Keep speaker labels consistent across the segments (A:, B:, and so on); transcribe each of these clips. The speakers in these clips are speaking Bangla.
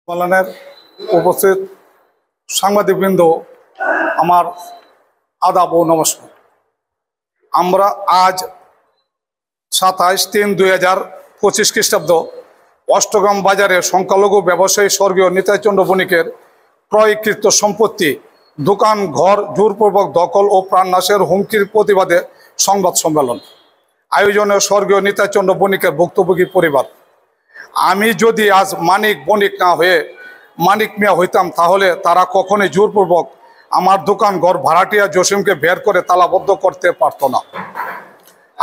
A: সম্মেলনের উপস্থিত সাংবাদিকবৃন্দ, আমার আদাব ও নমস্কার। আমরা আজ 27/3/2025 খ্রিস্টাব্দ অষ্টগ্রাম বাজারে সংখ্যালঘু ব্যবসায়ী স্বর্গীয় নিতাই চন্দ্র বণিকের ক্রয়কৃত সম্পত্তি, দোকান ঘর জোরপূর্বক দখল ও প্রাণনাশের হুমকির প্রতিবাদে সংবাদ সম্মেলন আয়োজনে স্বর্গীয় নিতাই চন্দ্র বণিকের ভুক্তভোগী পরিবার। আমি যদি আজ মানিক বণিক না হয়ে মানিক মিয়া হইতাম, তাহলে তারা কখনোই জোরপূর্বক আমার দোকান ঘর ভাড়াটিয়া জসিমকে বের করে তালাবদ্ধ করতে পারত না।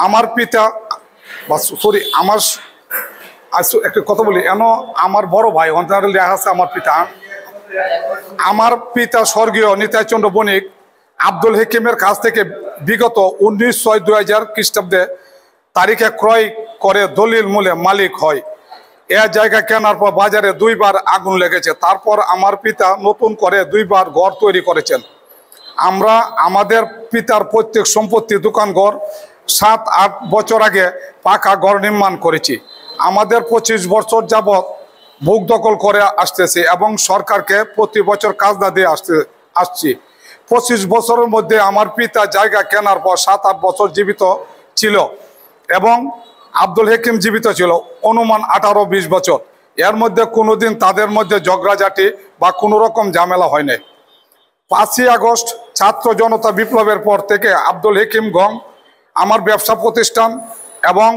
A: আমার পিতা আমার একটা কথা বলি, আমার বড় ভাই আছে আমার পিতা স্বর্গীয় নিতাই চন্দ্র বণিক আব্দুল হাকিমের কাছ থেকে বিগত 19/6/2000 খ্রিস্টাব্দে তারিখে ক্রয় করে দলিল মূলে মালিক হয়। এ জায়গা কেনার পর বাজারে 2বার আগুন লেগেছে। তারপর আমার পিতা নতুন করে 2বার ঘর তৈরি করেছেন। আমরা আমাদের পিতার প্রত্যেক সম্পত্তি, দোকান ঘর 7-8 বছর আগে পাকা ঘর নির্মাণ করেছি। আমাদের 25 বছর যাবৎ ভোগ দখল করে আসতেছি এবং সরকারকে প্রতি বছর কাজনা দিয়ে আসছি। 25 বছরের মধ্যে আমার পিতা জায়গা কেনার পর 7-8 বছর জীবিত ছিল এবং আব্দুল হাকিম জীবিত ছিল অনুমান 18-20 বছর। এর মধ্যে কোনোদিন তাদের মধ্যে ঝগড়াঝাটি বা কোনো রকম ঝামেলা হয় নাই। 5ই আগস্ট ছাত্র জনতা বিপ্লবের পর থেকে আব্দুল হাকিম গং আমার ব্যবসা প্রতিষ্ঠান এবং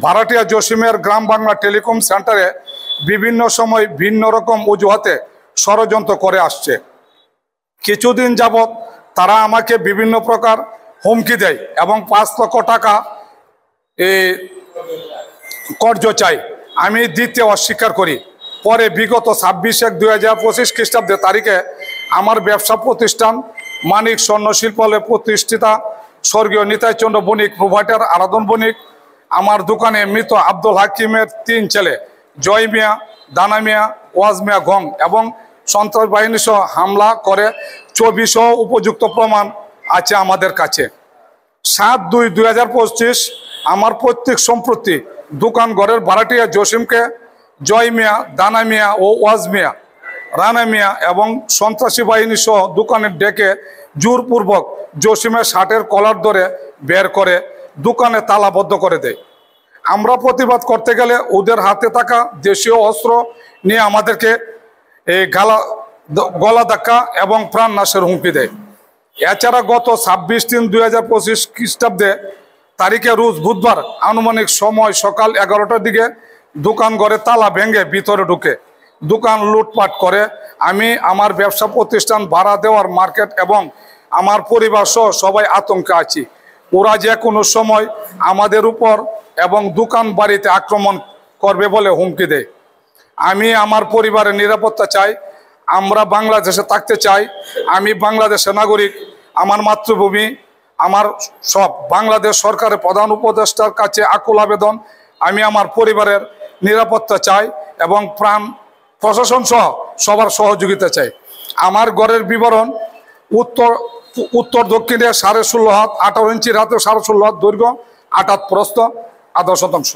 A: ভাড়াটিয়া জসিমের গ্রাম বাংলা টেলিকম সেন্টারে বিভিন্ন সময় ভিন্ন রকম অজুহাতে ষড়যন্ত্র করে আসছে। কিছুদিন যাবৎ তারা আমাকে বিভিন্ন প্রকার হুমকি দেয় এবং 5 লক্ষ টাকা কর্জ চাই। আমি দিতে অস্বীকার করি। পরে বিগত 26/1/2025 খ্রিস্টাব্দে তারিখে আমার ব্যবসা প্রতিষ্ঠান মানিক স্বর্ণ শিল্পালয় প্রতিষ্ঠিতা স্বর্গীয় নিতাই চন্দ্র বণিক প্রোভাইডার আরাধন বণিক আমার দোকানে মৃত আব্দুল হাকিমের 3 ছেলে জয় মিয়া, দানা মিয়া, ওয়াজ মিয়া গং এবং সন্ত্রাস বাহিনী সহ হামলা করে 24 উপযুক্ত প্রমাণ আছে আমাদের কাছে। 7/2/2025 আমার প্রত্যেক সম্পত্তি, দোকান ঘরের ভাড়াটিয়া জসিমকে জয় মিয়া, দানা মিয়া ও ওয়াজ মিয়া, রানা মিয়া এবং সন্ত্রাসী বাহিনী সহ দোকানের ডেকে জোরপূর্বক জসিমের শার্টের কলার ধরে বের করে দোকানে তালাবদ্ধ করে দেয়। আমরা প্রতিবাদ করতে গেলে ওদের হাতে থাকা দেশীয় অস্ত্র নিয়ে আমাদেরকে গলা ধাক্কা এবং প্রাণ নাশের হুমকি দেয়। এছাড়া গত 26/3/2025 খ্রিস্টাব্দে তারিখে রোজ বুধবার আনুমানিক সময় সকাল 11টার দিকে দোকান ঘরে তালা ভেঙে ভিতরে ঢুকে দোকান লুটপাট করে। আমি আমার ব্যবসা প্রতিষ্ঠান ভাড়া দেওয়ার মার্কেট এবং আমার পরিবার সহ সবাই আতঙ্কে আছি। ওরা যে কোনো সময় আমাদের উপর এবং দোকান বাড়িতে আক্রমণ করবে বলে হুমকি দেয়। আমি আমার পরিবারের নিরাপত্তা চাই। আমরা বাংলাদেশে থাকতে চাই। আমি বাংলাদেশের নাগরিক। আমার মাতৃভূমি আমার সব। বাংলাদেশ সরকারের প্রধান উপদেষ্টার কাছে আকুল আবেদন, আমি আমার পরিবারের নিরাপত্তা চাই এবং প্রশাসন সহ সবার সহযোগিতা চাই। আমার ঘরের বিবরণ উত্তর দক্ষিণে 16.5 হাত 18 ইঞ্চি রাতে 16.5 হাত দৈর্ঘ্য 8 হাত প্রস্থ 0.5 শতাংশ।